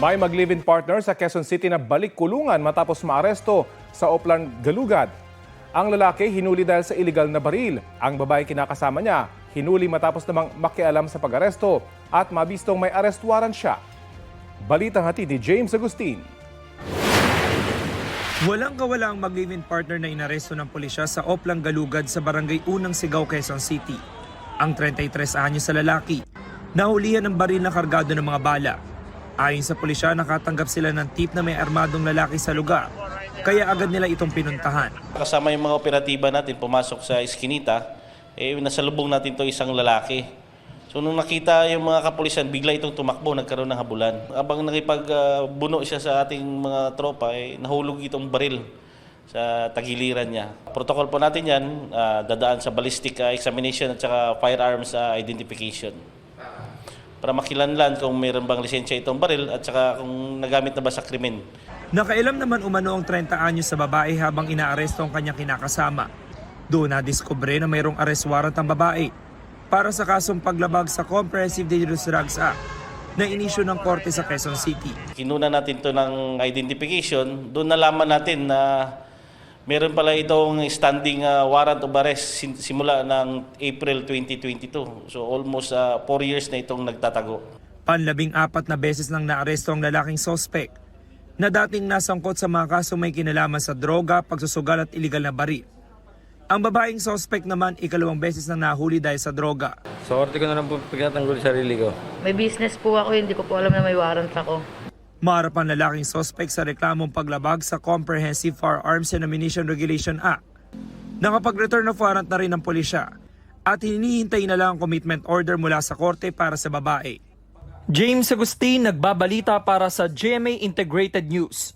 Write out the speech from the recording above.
May mag-live-in partner sa Quezon City na balik kulungan matapos maaresto sa Oplan, Galugad. Ang lalaki hinuli dahil sa iligal na baril. Ang babae kinakasama niya hinuli matapos namang makialam sa pag-aresto at mabistong may arrest warrant siya. Balitang hatid ni James Agustin. Walang kawala ang mag-live-in partner na inaresto ng pulisya sa Oplan, Galugad sa Barangay Unang Sigaw, Quezon City. Ang 33 anyos sa lalaki, nahulihan ng baril na kargado ng mga bala. Ayon sa pulisya, nakatanggap sila ng tip na may armadong lalaki sa lugar, kaya agad nila itong pinuntahan. Kasama yung mga operatiba natin pumasok sa Eskinita, nasalubong natin to isang lalaki. So nung nakita yung mga kapulisan, bigla itong tumakbo, nagkaroon ng habulan. Habang nakipagbuno siya sa ating mga tropa, nahulog itong baril sa tagiliran niya. Protocol po natin yan, dadaan sa ballistic examination at saka firearms identification. Para makilanlan kung mayroon bang lisensya itong baril at saka kung nagamit na ba sa krimen. Nakailam naman umano ang 30 anyos sa babae habang inaaresto ang kanyang kinakasama. Doon nadiskubre na mayroong arrest warrant ang babae para sa kasong paglabag sa Comprehensive Dangerous Drugs Act na inisyu ng korte sa Quezon City. Kinuna natin to ng identification, doon nalaman natin na meron pala itong standing warrant of arrest simula ng April 2022. So almost 4 years na itong nagtatago. Panlabing-4 na beses nang naaresto ang lalaking sospek na dating nasangkot sa mga kaso may kinalaman sa droga, pagsusugal at iligal na baril. Ang babaeng sospek naman 2 beses nang nahuli dahil sa droga. Sa korte ko na lang po pagkatanggol sa sarili ko. May business po ako, hindi ko po alam na may warrant ako. Maharap ang lalaking sospek sa reklamong paglabag sa Comprehensive Firearms and Ammunition Regulation Act. Nakapag-return of warrant na rin ng pulisya at hinihintay na lang ang commitment order mula sa korte para sa babae. James Agustin, nagbabalita para sa GMA Integrated News.